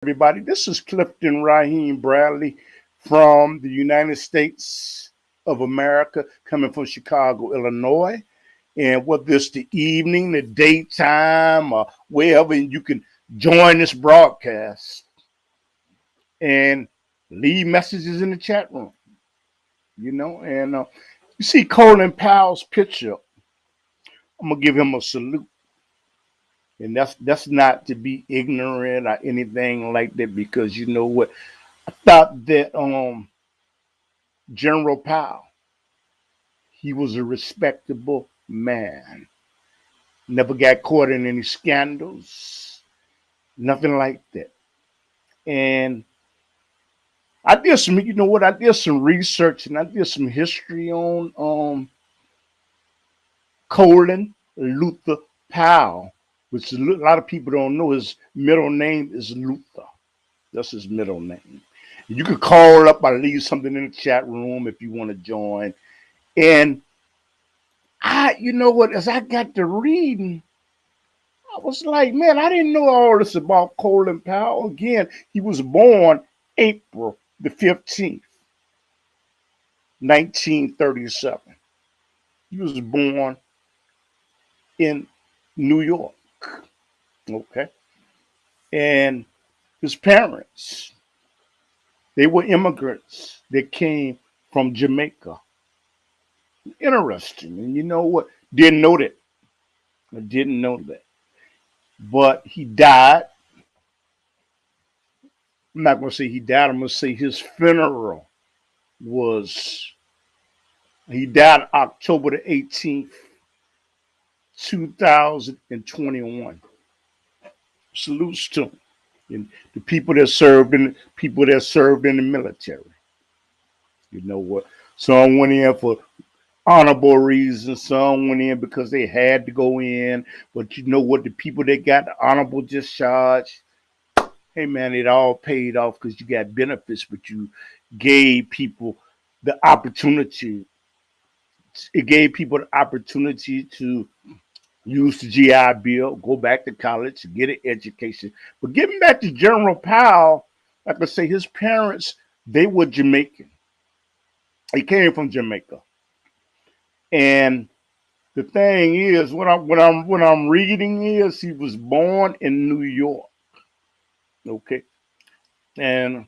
everybody. This is Clifton Raheem Bradley from the United States of America, coming from Chicago, Illinois. And whether it's the evening, the daytime, or wherever you can join this broadcast and leave messages in the chat room, And you see Colin Powell's picture. I'm gonna give him a salute. And that's not to be ignorant or anything like that, because you know what? I thought that General Powell, he was a respectable man. Never got caught in any scandals, nothing like that. And I did I did some research and I did some history on Colin Luther Powell, which a lot of people don't know. His middle name is Luther. That's his middle name. You can call up or leave something in the chat room if you want to join. And as I got to reading, I was like, man, I didn't know all this about Colin Powell. Again, he was born April the 15th, 1937. He was born in New York. Okay. And his parents, they were immigrants that came from Jamaica. Interesting. And you know what? Didn't know that. I didn't know that. But he died. I'm not going to say he died. I'm going to say his funeral he died October the 18th, 2021. Salutes to him. And the people that served in the military. You know what? Some went in for honorable reasons. Some went in because they had to go in. But you know what? The people that got the honorable discharge, hey man, it all paid off because you got benefits, but you gave people the opportunity. It gave people the opportunity to use the GI Bill, go back to college, get an education. But getting back to General Powell, like I say, his parents, they were Jamaican. He came from Jamaica. And the thing is, what I'm reading is he was born in New York. Okay. And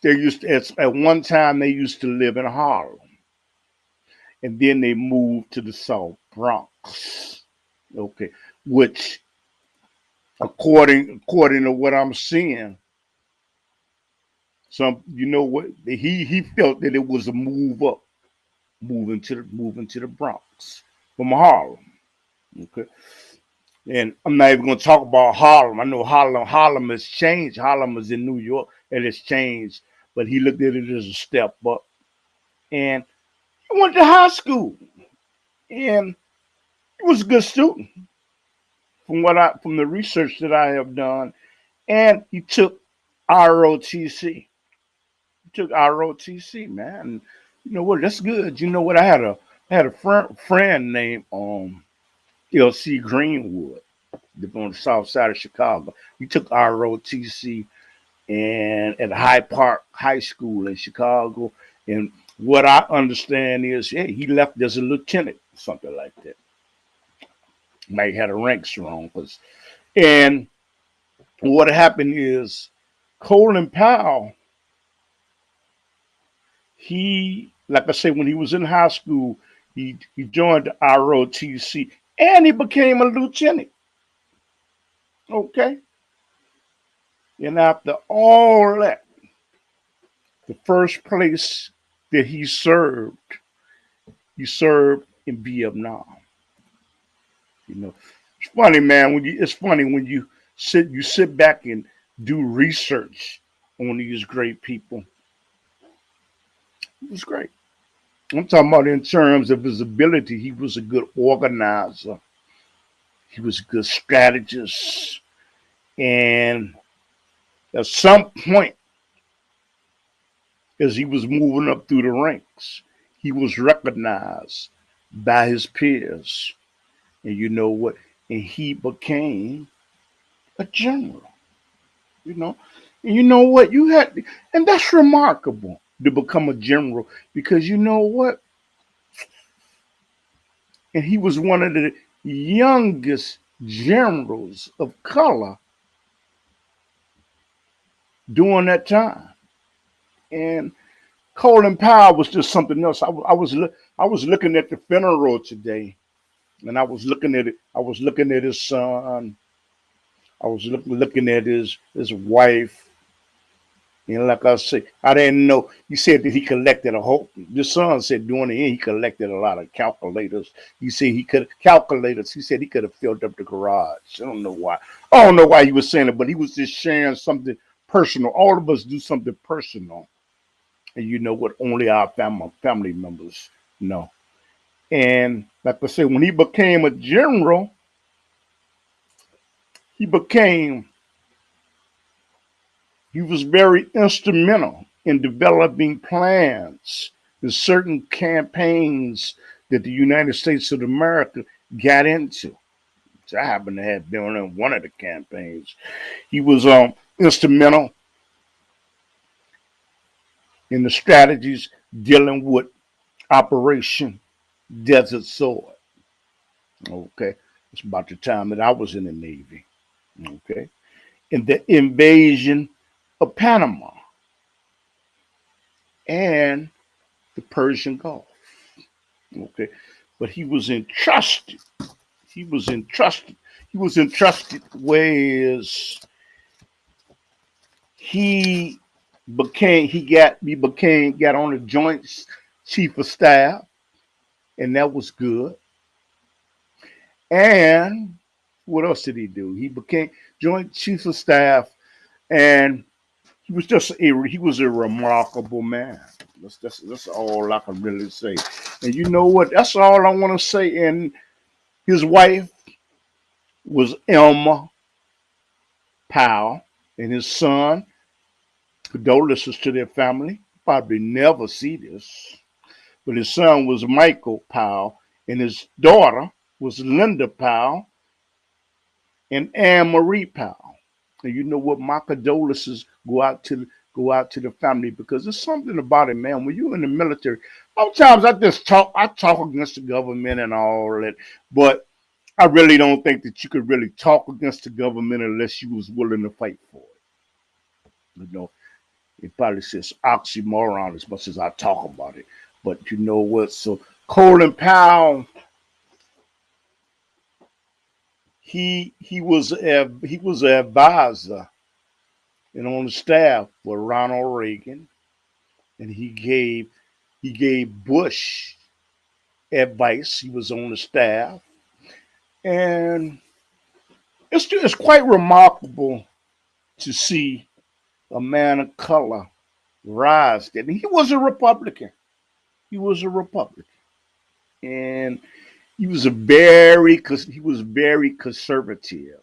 at one time they used to live in Harlem. And then they moved to the South Bronx. Okay. Which according to what I'm seeing, he felt that it was a move up, moving to the Bronx from Harlem. Okay. And I'm not even going to talk about Harlem. I know Harlem has changed. Harlem is in New York, and it's changed. But he looked at it as a step up. And he went to high school. And he was a good student from the research that I have done. And he took ROTC. Man. And you know what? That's good. You know what? I had a friend named L.C. Greenwood, on the south side of Chicago. He took ROTC and at Hyde Park High School in Chicago. And what I understand is, he left as a lieutenant, something like that. Might have the ranks wrong, and what happened is Colin Powell, like I say, when he was in high school, he joined the ROTC and he became a lieutenant. Okay. And after all that, the first place that he served in Vietnam. It's funny, man. When you sit back and do research on these great people. It was great. I'm talking about in terms of his ability. He was a good organizer. He was a good strategist. And at some point, as he was moving up through the ranks, he was recognized by his peers. And you know what? And he became a general. you know. And you know what? And that's remarkable to become a general because you know what? And he was one of the youngest generals of color during that time. And Colin Powell was just something else. I was looking at the funeral today, and I was looking at it. I was looking at his son. I was looking at his wife. And like I said, I didn't know. He said that he collected a whole. The son said during the end he collected a lot of calculators. He said he could calculators. He said he could have filled up the garage. I don't know why. I don't know why he was saying it, but he was just sharing something personal. All of us do something personal, and you know what? Only our family members know. And like I said, when he became a general, he became he was very instrumental in developing plans and certain campaigns that the United States of America got into. So I happen to have been in one of the campaigns. He was instrumental in the strategies dealing with Operation Desert Sword. Okay, it's about the time that I was in the Navy. Okay, in the invasion of Panama and the Persian Gulf. Okay, but he was entrusted. He was entrusted. He was entrusted whereas he got on the Joint Chief of Staff, and that was good. And what else did he do? He became Joint Chief of Staff, and he was a remarkable man. That's all I can really say. And you know what? That's all I want to say. And his wife was Elma Powell, and his son. Condolences to their family. Probably never see this, but his son was Michael Powell, and his daughter was Linda Powell and Anne Marie Powell. And you know what? My condolences go out to the family because there's something about it, man. When you're in the military, sometimes I talk against the government and all that, but I really don't think that you could really talk against the government unless you was willing to fight for it. You know, it probably says oxymoron as much as I talk about it. But you know what? So Colin Powell, he was an advisor and on the staff for Ronald Reagan, and he gave Bush advice. He was on the staff, and it's quite remarkable to see a man of color rise. And he was a Republican. He was a Republican, and he was very conservative,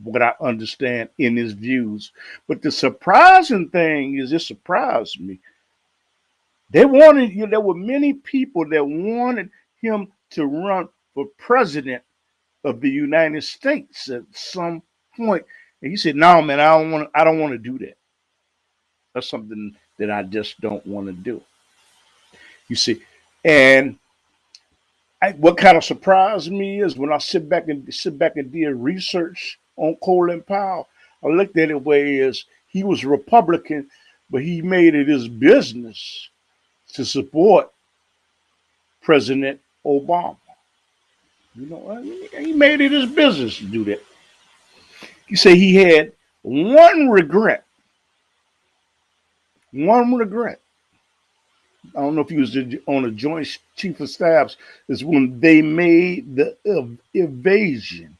what I understand in his views. But the surprising thing is, it surprised me. There were many people that wanted him to run for president of the United States at some point. And he said, "No, man, I don't want to do that. That's something that I just don't want to do." You see, and what kind of surprised me is when I sit back and did research on Colin Powell. I looked at it where he was Republican, but he made it his business to support President Obama. You know, he made it his business to do that. He said he had one regret. One regret. I don't know if he was on the Joint Chief of Staffs, is when they made the invasion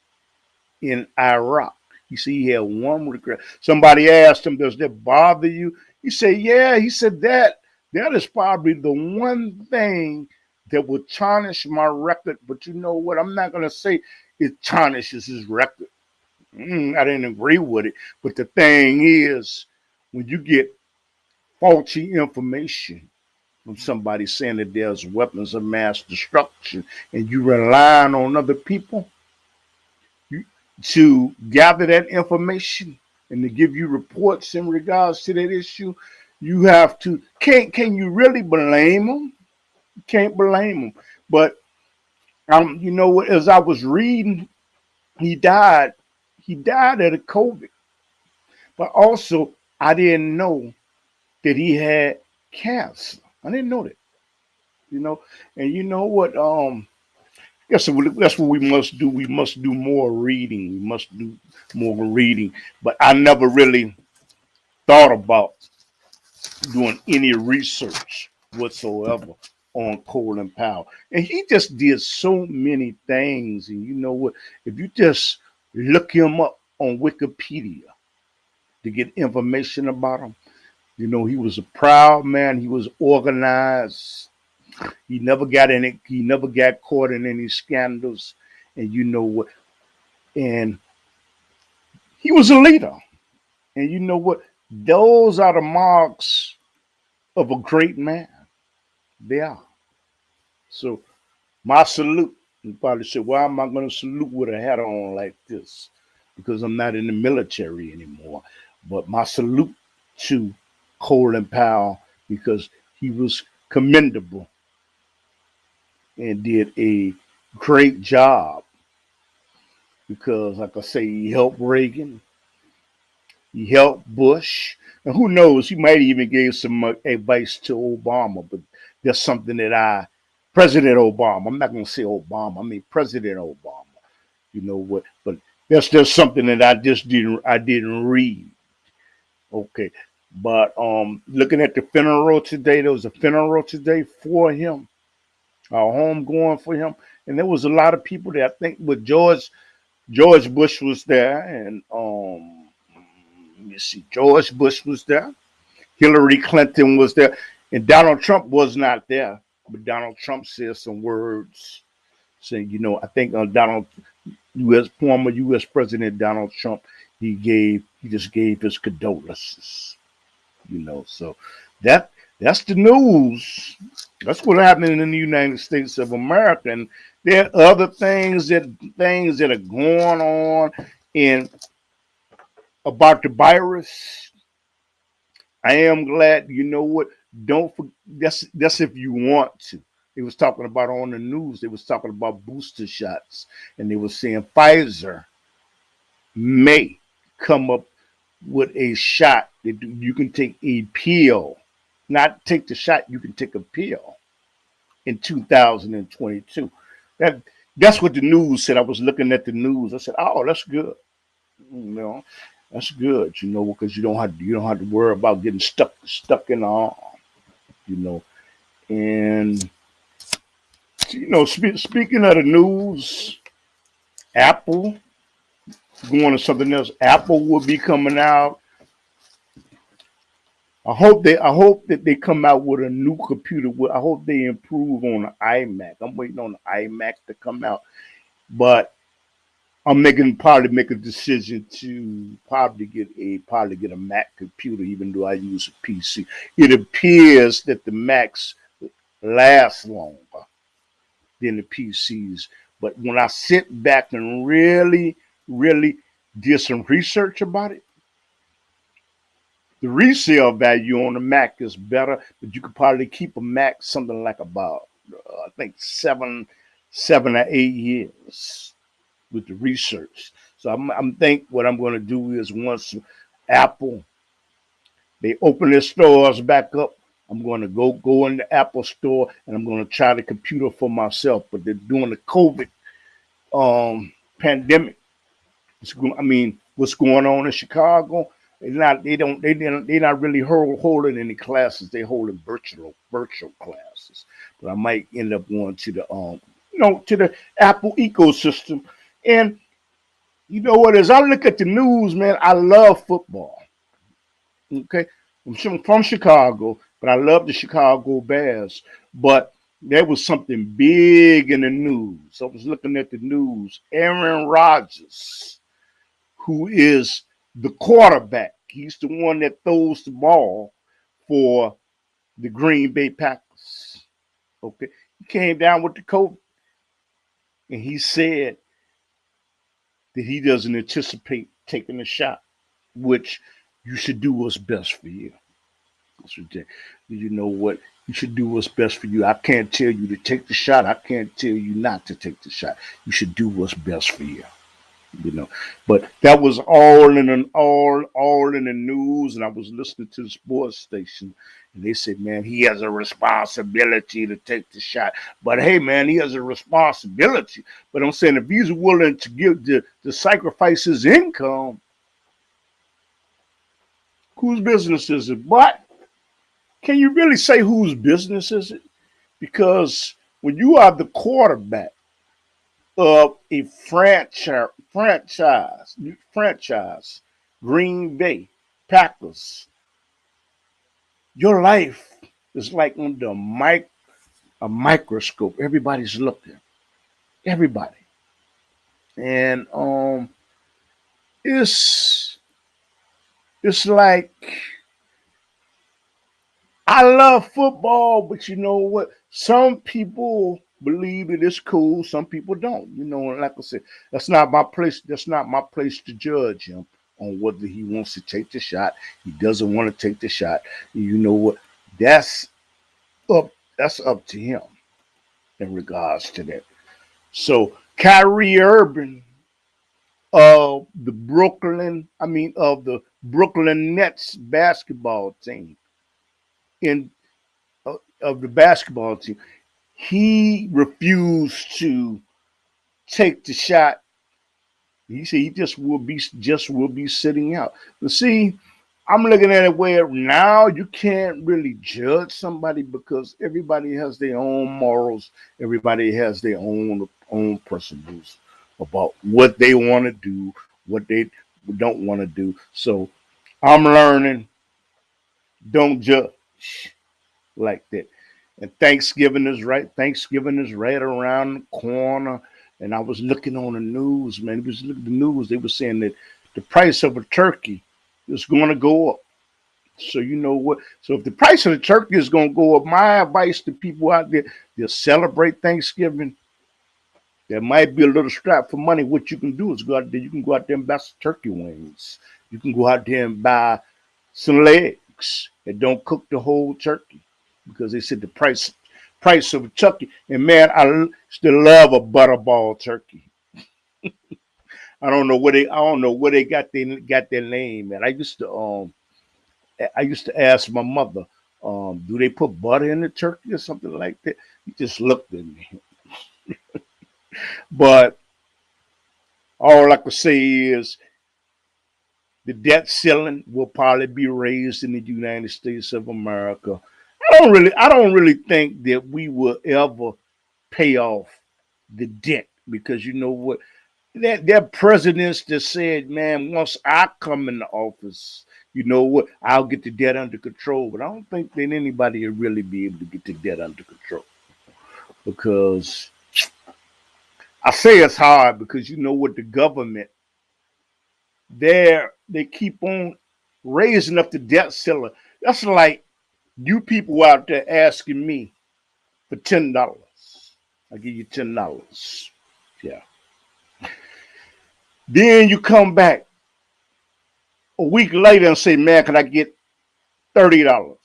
in Iraq. You see, he had one regret. Somebody asked him, "Does that bother you?" He said, "Yeah." He said that is probably the one thing that would tarnish my record. But you know what? I'm not going to say it tarnishes his record. I didn't agree with it. But the thing is, when you get faulty information from somebody saying that there's weapons of mass destruction and you relying on other people to gather that information, and to give you reports in regards to that issue, you have to, can you really blame them? You can't blame them. But you know what, as I was reading, he died. He died of the COVID. But also, I didn't know that he had cancer. I didn't know that. You know, and you know what? That's what we must do. We must do more reading. We must do more reading. But I never really thought about doing any research whatsoever on Colin Powell. And he just did so many things. And you know what? If you just look him up on Wikipedia to get information about him, you know, he was a proud man. He was organized. He never got caught in any scandals. And you know what? And he was a leader. And you know what? Those are the marks of a great man. They are. So my salute. You probably say, why am I going to salute with a hat on like this? Because I'm not in the military anymore. But my salute to Colin Powell, because he was commendable and did a great job. Because, like I say, he helped Reagan, he helped Bush, and who knows, he might even gave some advice to Obama. But that's something that President Obama, I'm not going to say Obama, I mean President Obama. You know what? But that's just something that I didn't read. Okay, but looking at the funeral today, there was a funeral today for him, a homegoing for him, and there was a lot of people there. I think with George Bush was there, and let me see, George Bush was there, Hillary Clinton was there, and Donald Trump was not there. But Donald Trump said some words saying, you know, I think former U.S. President Donald Trump, he just gave his condolences. You know, so that's the news. That's what happened in the United States of America. And there are other things that are going on in about the virus. I am glad. You know what? Don't forget. That's if you want to. They was talking about on the news. They was talking about booster shots, and they were saying Pfizer may come up with a shot that you can take a pill, not take the shot. You can take a pill in 2022. That's what the news said. I was looking at the news. I said, "Oh, that's good. You know, that's good. You know, because you don't have to worry about getting stuck in the arm. You know, and you know, speaking of the news, Apple going to something else. Apple will be coming out. I hope that they come out with a new computer. I hope they improve on the iMac. I'm waiting on the iMac to come out, but I'm probably make a decision to probably get a Mac computer, even though I use a PC. It appears that the Macs last longer than the PCs, but when I sit back and really, really did some research about it, the resale value on the Mac is better, but you could probably keep a Mac something like about I think 7 or 8 years with the research. So I'm think what I'm going to do is once Apple they open their stores back up, I'm going to go in the Apple store and I'm going to try the computer for myself. But they're doing the COVID pandemic. What's going on in Chicago? They're not really holding any classes. They're holding virtual classes. But I might end up going to the Apple ecosystem. And you know what? As I look at the news, man, I love football. Okay, I'm from Chicago, but I love the Chicago Bears. But there was something big in the news. I was looking at the news. Aaron Rodgers, who is the quarterback. He's the one that throws the ball for the Green Bay Packers. Okay. He came down with the COVID and he said that he doesn't anticipate taking a shot. which you should do what's best for you. You know what? You should do what's best for you. I can't tell you to take the shot. I can't tell you not to take the shot. You should do what's best for you. You know, but that was all in the news, and I was listening to the sports station, and they said, "Man, he has a responsibility to take the shot." But hey, man, he has a responsibility. But I'm saying if he's willing to give the sacrifice his income, whose business is it? But can you really say whose business is it? Because when you are the quarterback of a franchise, Green Bay Packers, your life is like under a microscope. Everybody's looking. Everybody. And it's like I love football, but you know what? Some people believe it is cool. Some people don't. You know, and like I said, that's not my place. That's not my place to judge him on whether he wants to take the shot. He doesn't want to take the shot. You know what? That's up. That's up to him in regards to that. So Kyrie Irving of the Brooklyn Nets basketball team in of the basketball team. He refused to take the shot. He said he just will be sitting out. But see, I'm looking at it where now you can't really judge somebody because everybody has their own morals. Everybody has their own principles about what they want to do, what they don't want to do. So I'm learning. Don't judge like that. And Thanksgiving is right. Thanksgiving is right around the corner. And I was looking on the news, man. It was looking at the news. They were saying that the price of a turkey is going to go up. So you know what? So if the price of the turkey is going to go up, my advice to people out there, they'll celebrate Thanksgiving. There might be a little strap for money. What you can do is go out there. You can go out there and buy some turkey wings. You can go out there and buy some legs and don't cook the whole turkey because they said the price of a turkey. And man, I still love a butterball turkey. I don't know where they got their name. And I used to ask my mother, do they put butter in the turkey or something like that? He just looked at me. But all I can say is the debt ceiling will probably be raised in the United States of America. I don't really think that we will ever pay off the debt because you know what? There are presidents that said, man, once I come into office, you know what, I'll get the debt under control. But I don't think that anybody will really be able to get the debt under control because I say it's hard because you know what, the government, they keep on raising up the debt ceiling. That's like you people out there asking me for $10. I'll give you $10. Yeah. Then you come back a week later and say, man, can I get $30?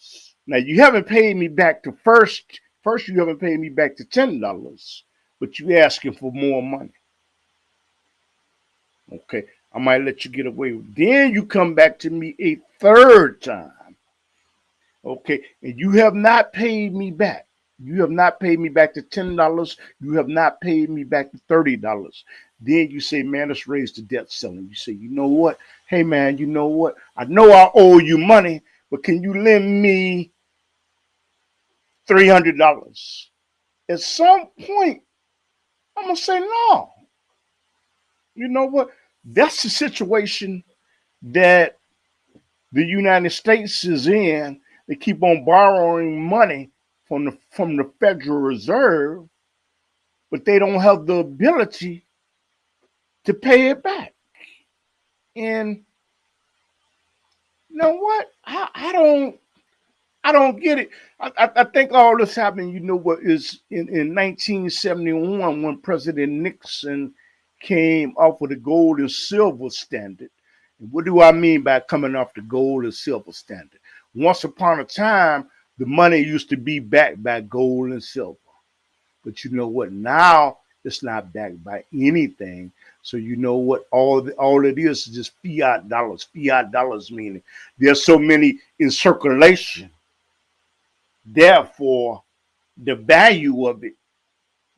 Now you haven't paid me back to first you haven't paid me back to $10, but you asking for more money. Okay, I might let you get away with it. Then you come back to me a third time. Okay, and you have not paid me back. You have not paid me back to $10. You have not paid me back to $30. Then you say, man, let's raise the debt ceiling. You say, you know what? Hey, man, you know what? I know I owe you money, but can you lend me $300? At some point, I'm going to say no. You know what? That's the situation that the United States is in. They keep on borrowing money from the Federal Reserve, but they don't have the ability to pay it back. And you know what? I don't get it. I think all this happened, you know what, is in 1971 when President Nixon came off with the gold and silver standard. What do I mean by coming off the gold and silver standard? Once upon a time, the money used to be backed by gold and silver. But you know what? Now it's not backed by anything. So you know what? All it is just fiat dollars. Fiat dollars meaning there's so many in circulation. Therefore, the value of it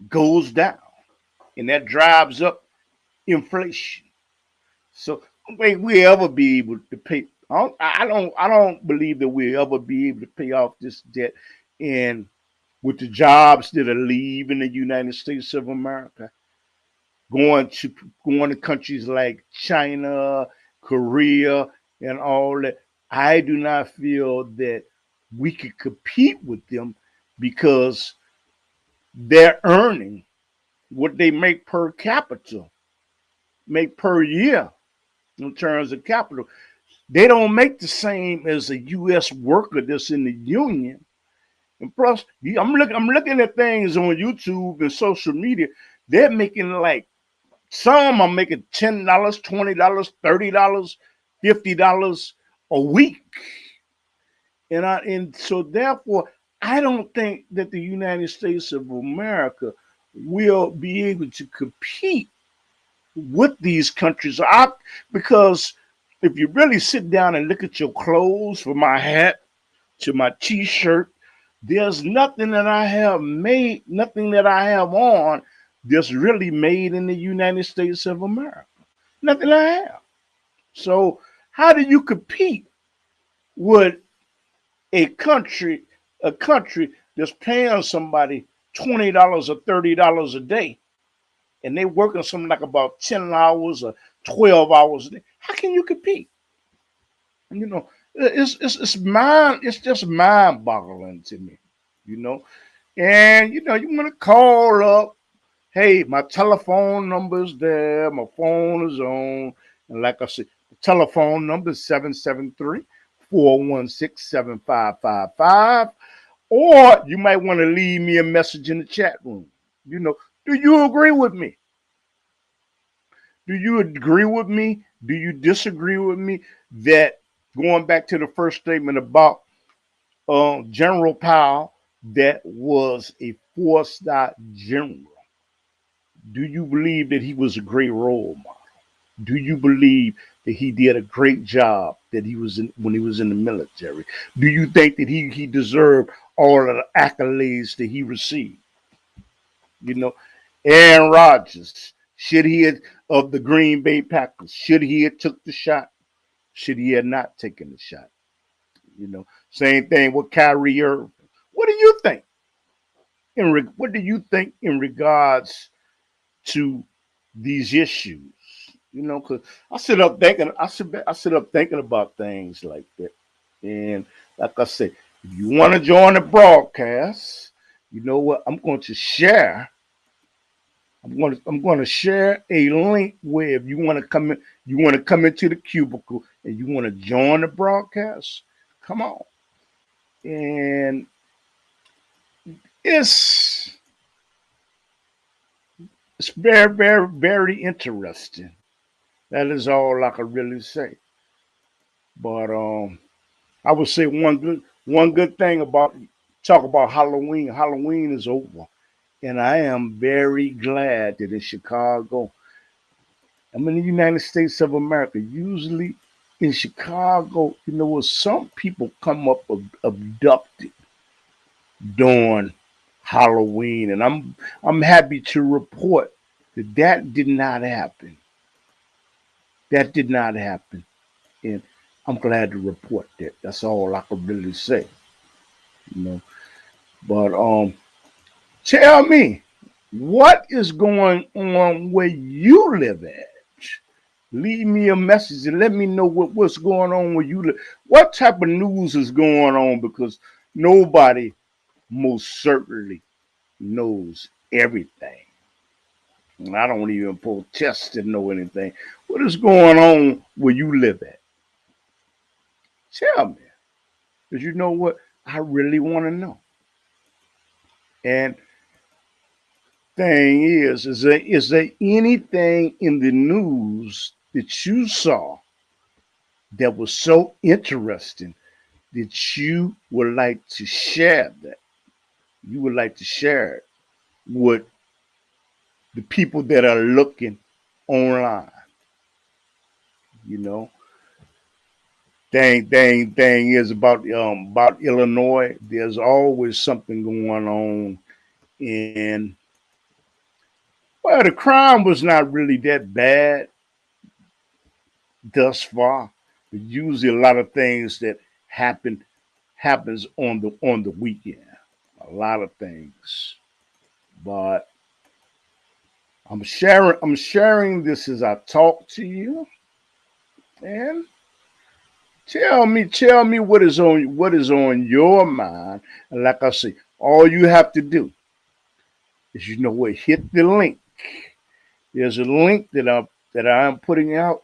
goes down, and that drives up inflation. So I don't think we'll ever be able to pay. I don't believe that we'll ever be able to pay off this debt. And with the jobs that are leaving the United States of America, going to going to countries like China, Korea, and all that, I do not feel that we could compete with them because they're earning what they make per capita, make per year in terms of capital. They don't make the same as a U.S. worker that's in the union. And plus, I'm looking at things on YouTube and social media. They're making like some are making $10, $20, $30, $50 a week. And so therefore, I don't think that the United States of America will be able to compete with these countries. Because if you really sit down and look at your clothes, from my hat to my t-shirt, there's nothing that I have made, nothing that I have on that's really made in the United States of America. Nothing I have. So how do you compete with a country that's paying somebody $20 or $30 a day, and they working something like about 10 hours or 12 hours a day? How can you compete? And, it's just mind boggling to me, you know. And you want to call up, hey, my telephone number's there, my phone is on, and like I said, the telephone number is 773-416-7555. Or you might want to leave me a message in the chat room. Do you agree with me? Do you agree with me? Do you disagree with me that, going back to the first statement about General Powell, that was a four-star general? Do you believe that he was a great role model? Do you believe that he did a great job that he was when he was in the military? Do you think that he deserved all of the accolades that he received? Aaron Rodgers, should he have, of the Green Bay Packers, should he have took the shot? Should he have not taken the shot? Same thing with Kyrie Irving. What do you think? What do you think in regards to these issues? Because I sit up thinking about things like that. And like I said, if you want to join the broadcast, you know what? I'm going to share a link where if you want to come in, you want to come into the cubicle and you want to join the broadcast, come on. And it's very, very, very interesting. That is all I can really say. But I would say one good thing about talk about Halloween. Halloween is over, and I am very glad that in Chicago, I'm in the United States of America. Usually in Chicago, some people come up abducted during Halloween, and I'm happy to report that did not happen. That did not happen, and I'm glad to report that. That's all I can really say. But tell me, what is going on where you live at? Leave me a message and let me know what's going on where you live. What type of news is going on? Because nobody most certainly knows everything. And I don't even protest to know anything. What is going on where you live at? Tell me. Because you know what? I really want to know. And thing is there anything in the news that you saw that was so interesting that you would like to share that. You would like to share it with the people that are looking online. You know, thing is about Illinois. There's always something going on, and well, the crime was not really that bad thus far. But usually, a lot of things that happens on the weekend. A lot of things, but I'm sharing this as I talk to you, and tell me what is on your mind. And like I say, all you have to do is hit the link. There's a link that I'm putting out,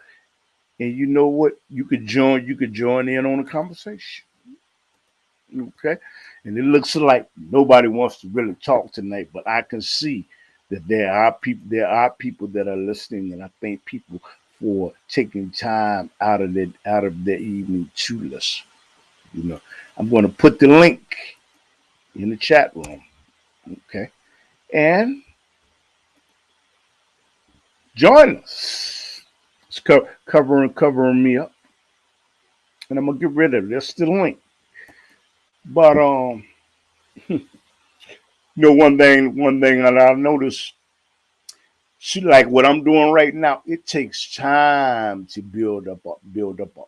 and you know what? You could join in on the conversation. Okay? And it looks like nobody wants to really talk tonight, but I can see that there are people that are listening, and I thank people for taking time out of their evening to listen. You know, I'm going to put the link in the chat room. Okay, and join us. It's covering me up, and I'm gonna get rid of it. That's the link. But one thing that I noticed, see, like what I'm doing right now, it takes time to build up an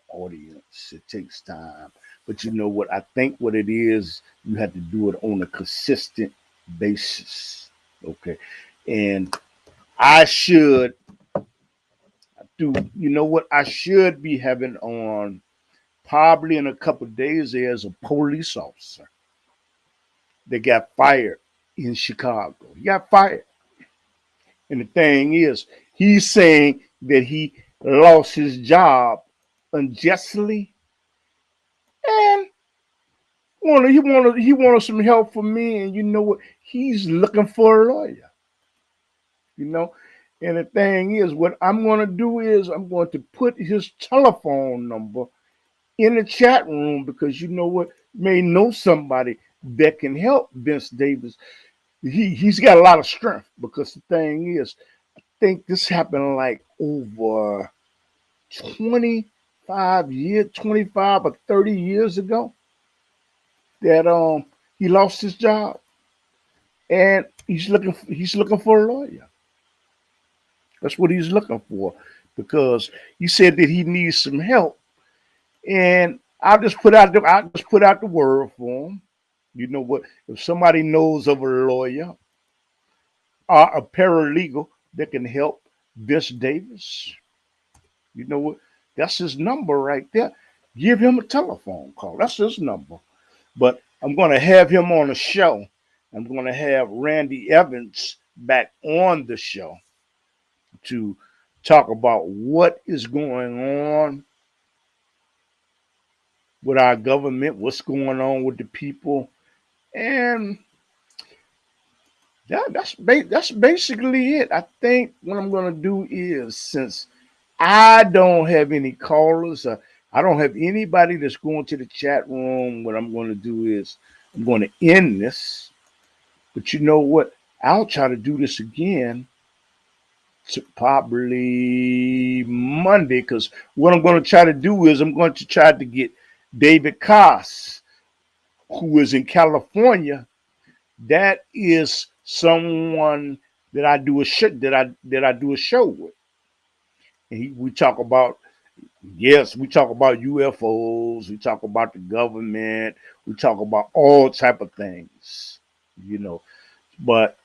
audience. It takes time, but you know what? I think what it is, you have to do it on a consistent basis. Okay, and I should do. You know what? I should be having on probably in a couple of days. There's a police officer that got fired in Chicago. He got fired. And the thing is, he's saying that he lost his job unjustly, and he wanted some help from me. And you know what? He's looking for a lawyer. You know, and the thing is, what I'm going to do is I'm going to put his telephone number in the chat room, because you know what? You may know somebody that can help Vince Davis. He's got a lot of strength, because the thing is, think this happened like over 25 or 30 years ago, that he lost his job, and he's looking for a lawyer. That's what he's looking for, because he said that he needs some help, and I'll just put out the word for him. You know what? If somebody knows of a lawyer or a paralegal that can help Vince Davis, you know what? That's his number right there. Give him a telephone call. That's his number. But I'm going to have him on the show. I'm going to have Randy Evans back on the show to talk about what is going on with our government, what's going on with the people, and that's basically it. I think what I'm going to do is, since I don't have any callers, I don't have anybody that's going to the chat room, what I'm going to do is I'm going to end this. But you know what? I'll try to do this again to probably Monday, because what I'm going to try to do is I'm going to try to get David Koss, who is in California. That is someone that I do a show with. And we talk about, yes, we talk about UFOs, we talk about the government, we talk about all type of things, you know. But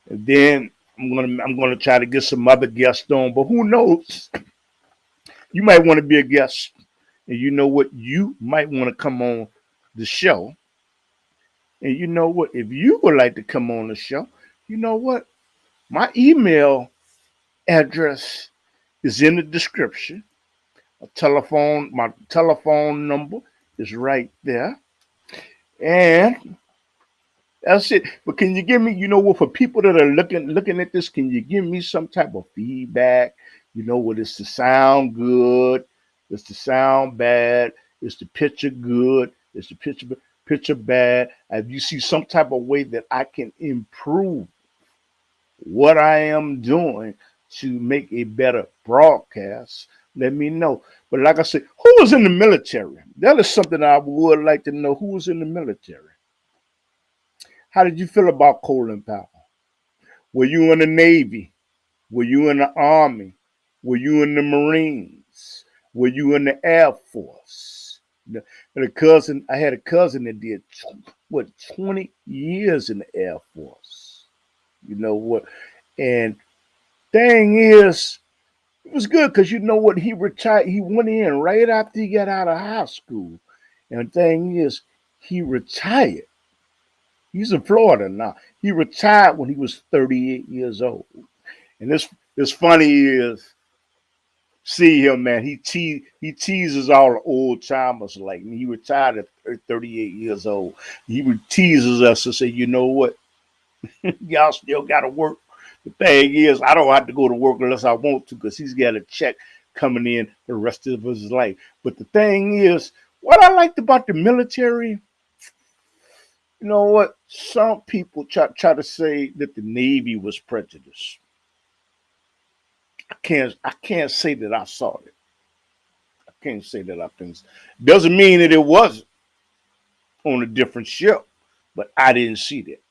then I'm gonna try to get some other guests on. But who knows? You might want to be a guest, and you know what? You might want to come on the show. And you know what? If you would like to come on the show, you know what? My email address is in the description. My telephone number is right there. And that's it. But can you give me, you know what, for people that are looking at this, can you give me some type of feedback? You know what, it's to sound good. Is the sound bad? Is the picture good? Is the picture bad? If you see some type of way that I can improve what I am doing to make a better broadcast, let me know. But like I said, who was in the military? That is something I would like to know. Who was in the military? How did you feel about Colin Powell? Were you in the Navy? Were you in the Army? Were you in the Marines? Were you in the Air Force? I had a cousin that did 20 years in the Air Force. You know what? And thing is, it was good because you know what? He retired. He went in right after he got out of high school. And the thing is, he retired. He's in Florida now. He retired when he was 38 years old. And this funny is, see him, man. He teases all the old timers like me. He retired at 38 years old. He teases us and say, you know what? Y'all still got to work. The thing is, I don't have to go to work unless I want to because he's got a check coming in the rest of his life. But the thing is, what I liked about the military, you know what? Some people try to say that the Navy was prejudiced. I can't say that I saw it. I can't say that I think. Doesn't mean that it wasn't on a different ship, but I didn't see that.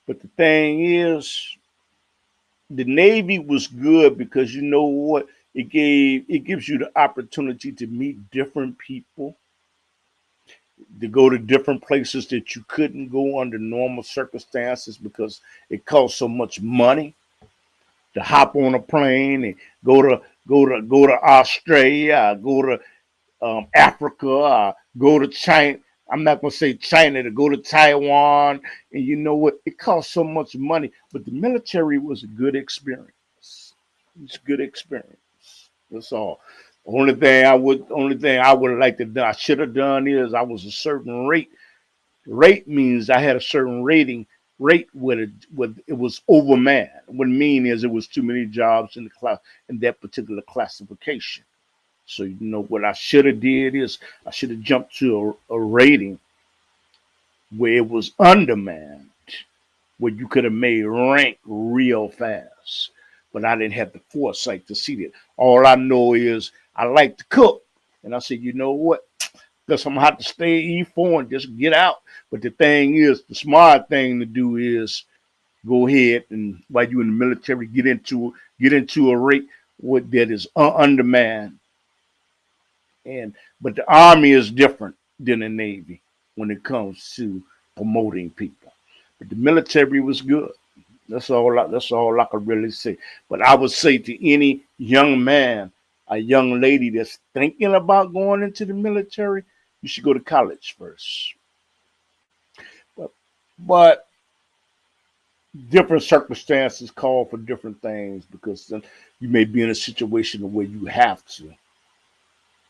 But the thing is, the Navy was good because you know what? It gives you the opportunity to meet different people, to go to different places that you couldn't go under normal circumstances because it costs so much money to hop on a plane and go to Australia, go to Africa, go to China. I'm not gonna say China, to go to Taiwan, and you know what? It costs so much money, but the military was a good experience. It's a good experience. That's all. Only thing I would like to do, I should have done is I was a certain rate. Rate means I had a certain rate with it was overmanned. What I mean is it was too many jobs in the class in that particular classification. So you know what I should have did is I should have jumped to a rating where it was undermanned, where you could have made rank real fast. But I didn't have the foresight to see that. All I know is I like to cook. And I said, you know what? Because I'm gonna have to stay E4 and just get out. But the thing is, the smart thing to do is go ahead and while you're in the military, get into a rate that is undermanned. But the Army is different than the Navy when it comes to promoting people. But the military was good. That's all I could really say. But I would say to any young man, a young lady that's thinking about going into the military, you should go to college first. But, but different circumstances call for different things because then you may be in a situation where you have to,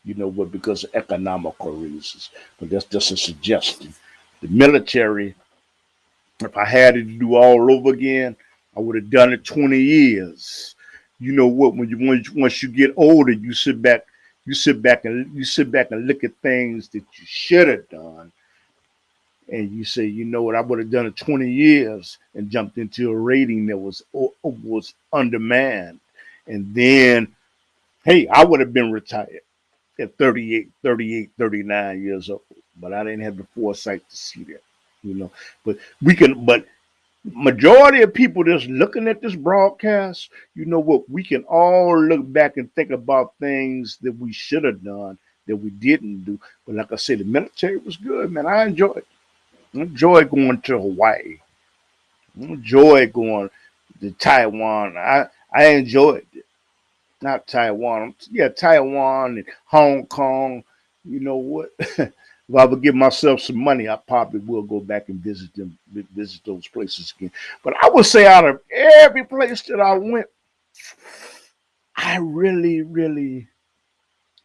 you know what, because of economical reasons. But that's just a suggestion. The military, if I had it to do all over again, I would have done it 20 years. You know what? Once you get older, you sit back and look at things that you should have done, and you say, you know what? I would have done it 20 years and jumped into a rating that was undermanned, and then hey, I would have been retired at 38, 39 years old, but I didn't have the foresight to see that. You know, but majority of people that's looking at this broadcast, you know what? We can all look back and think about things that we should have done that we didn't do. But like I said, the military was good, man. I enjoyed it. I enjoyed going to Hawaii. I enjoyed going to Taiwan. I enjoyed it. Not Taiwan. Yeah, Taiwan and Hong Kong. You know what? If I would give myself some money, I probably will go back and visit those places again. But I would say out of every place that I went, I really, really,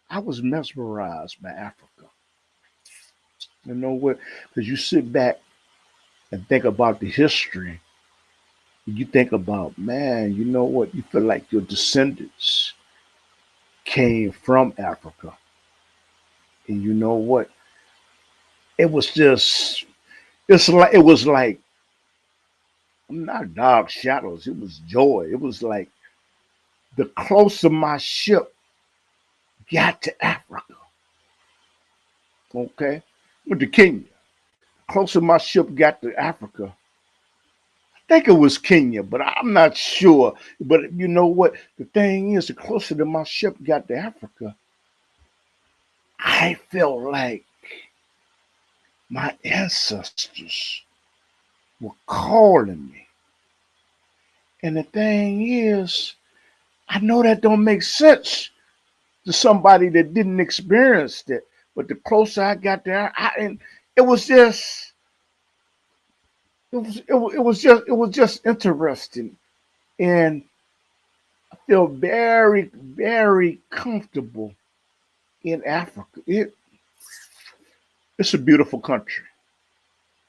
I was mesmerized by Africa. You know what? Because you sit back and think about the history, you think about, man, you know what? You feel like your descendants came from Africa. And you know what? It was just, it was like not dark shadows. It was joy. It was like the closer my ship got to Africa, okay, went to Kenya. Closer my ship got to Africa, I think it was Kenya, but I'm not sure. But you know what? The thing is, the closer that my ship got to Africa, I felt like my ancestors were calling me. And the thing is, I know that don't make sense to somebody that didn't experience it. But the closer I got there, and it was just, it was just interesting, and I feel very, very comfortable in Africa. It's a beautiful country.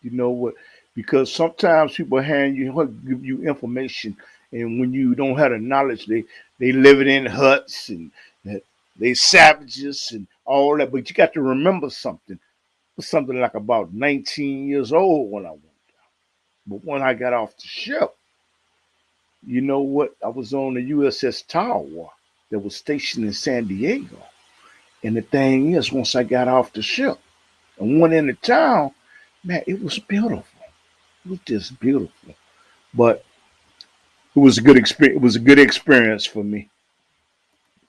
You know what? Because sometimes people give you information, and when you don't have the knowledge, they live in huts and they savages and all that. But you got to remember something. I was something like about 19 years old when I went. But when I got off the ship, you know what? I was on the USS Tower that was stationed in San Diego. And the thing is, once I got off the ship and went into town, man, it was beautiful. It was just beautiful. But it was a good experience. It was a good experience for me.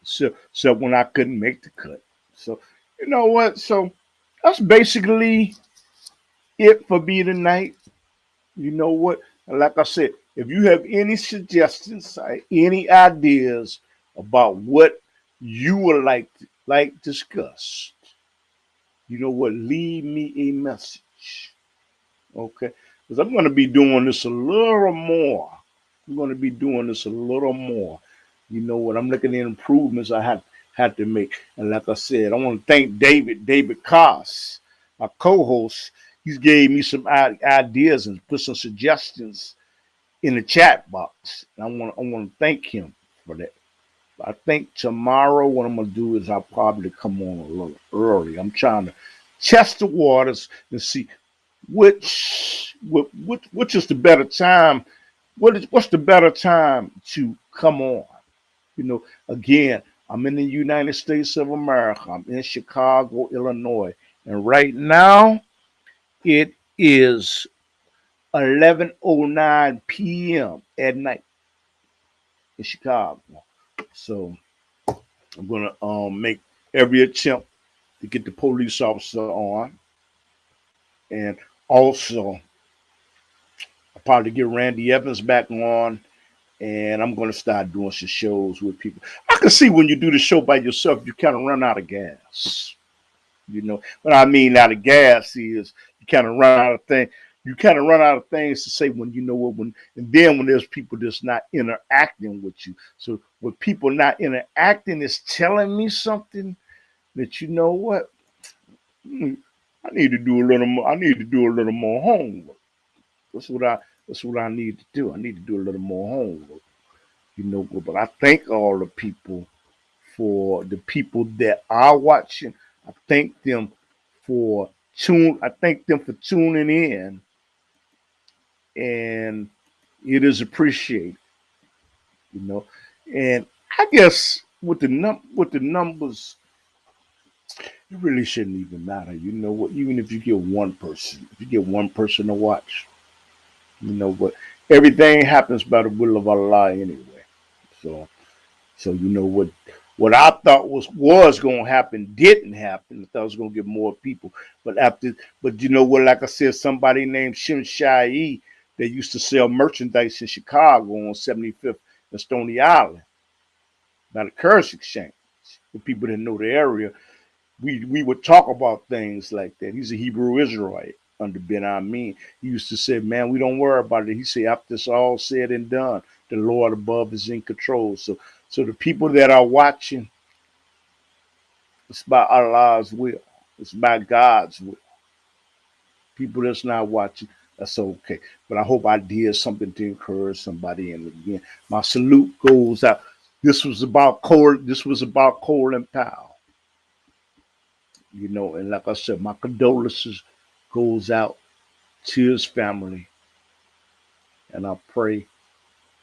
So when I couldn't make the cut. So you know what? So that's basically it for me tonight. You know what? Like I said, if you have any suggestions, any ideas about what you would like discussed, you know what? Leave me a message, okay? Because I'm going to be doing this a little more. I'm going to be doing this a little more. You know what? I'm looking at improvements I had to make, and like I said, I want to thank David Koss, my co-host. He's gave me some ideas and put some suggestions in the chat box. And I want to thank him for that. I think tomorrow what I'm gonna do is I'll probably come on a little early. I'm trying to test the waters and see which is the better time. What's the better time to come on? You know, again, I'm in the United States of America. I'm in Chicago, Illinois, and right now it is 11:09 p.m. at night in Chicago. So I'm gonna make every attempt to get the police officer on, and also I'll probably get Randy Evans back on, and I'm gonna start doing some shows with people. I can see when you do the show by yourself, you kind of run out of gas. You know what I mean? Out of gas is you kind of run out of things. You kind of run out of things to say when you know what when, and then when there's people that's not interacting with you. So when people not interacting is telling me something that you know what I need to do a little more. I need to do a little more homework. That's what I need to do. I need to do a little more homework. You know, but I thank all the people for the people that are watching. I thank them I thank them for tuning in, and it is appreciated, you know. And I guess with the numbers, it really shouldn't even matter. You know what? Even if you get one person, if you get one person to watch, you know what? Everything happens by the will of Allah anyway. So you know what I thought was going to happen didn't happen. I thought I was going to get more people, but you know what? Like I said, somebody named Shem Shai that used to sell merchandise in Chicago on 75th and Stony Island by the Currency Exchange. For people that know the area, we would talk about things like that. He's a Hebrew Israelite under Ben Amin. He used to say, "Man, we don't worry about it." He said, "After it's all said and done, the Lord above is in control." So the people that are watching, it's by Allah's will. It's by God's will. People that's not watching, that's okay. But I hope I did something to encourage somebody. And again, my salute goes out. This was about Colin Powell. And like I said, my condolences goes out to his family, and I pray,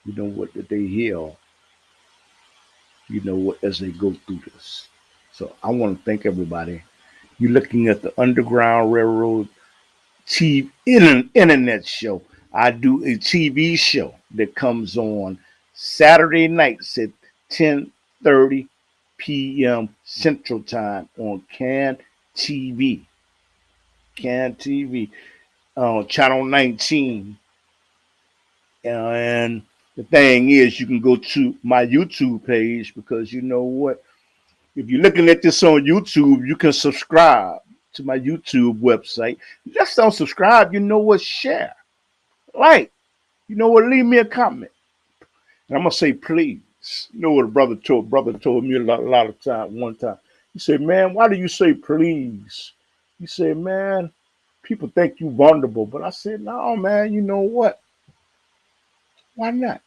that they heal, as they go through this. So I want to thank everybody. You're looking at the Underground Railroad internet show. I do a TV show that comes on Saturday nights at 10:30 p.m. Central Time on TV, Can TV, Channel 19. And the thing is, you can go to my YouTube page because you know what? If you're looking at this on YouTube, you can subscribe to my YouTube website. Just don't subscribe, share, like, leave me a comment. And I'm gonna say please. You know what a brother told me a lot of time one time. He said, man, why do you say please? He said, man, people think you vulnerable. But I said, no, man, you know what? Why not?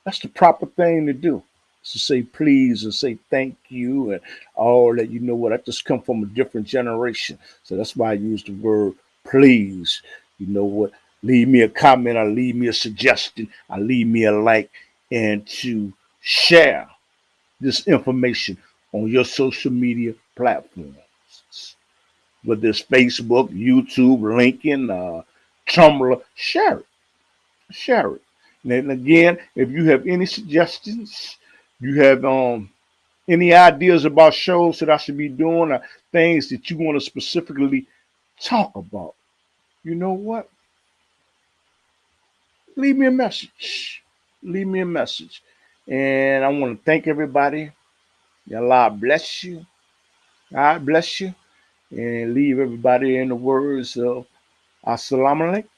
That's the proper thing to do. To say please and say thank you and all that. You know what? I just come from a different generation. So that's why I use the word please. You know what? Leave me a comment or leave me a suggestion or leave me a like, and to share this information on your social media platforms. Whether it's Facebook, YouTube, LinkedIn, Tumblr, share it. Share it. And again, if you have any suggestions, you have any ideas about shows that I should be doing or things that you want to specifically talk about, you know what? Leave me a message. Leave me a message. And I want to thank everybody. Allah bless you. God bless you. And leave everybody in the words of Assalamu alaikum.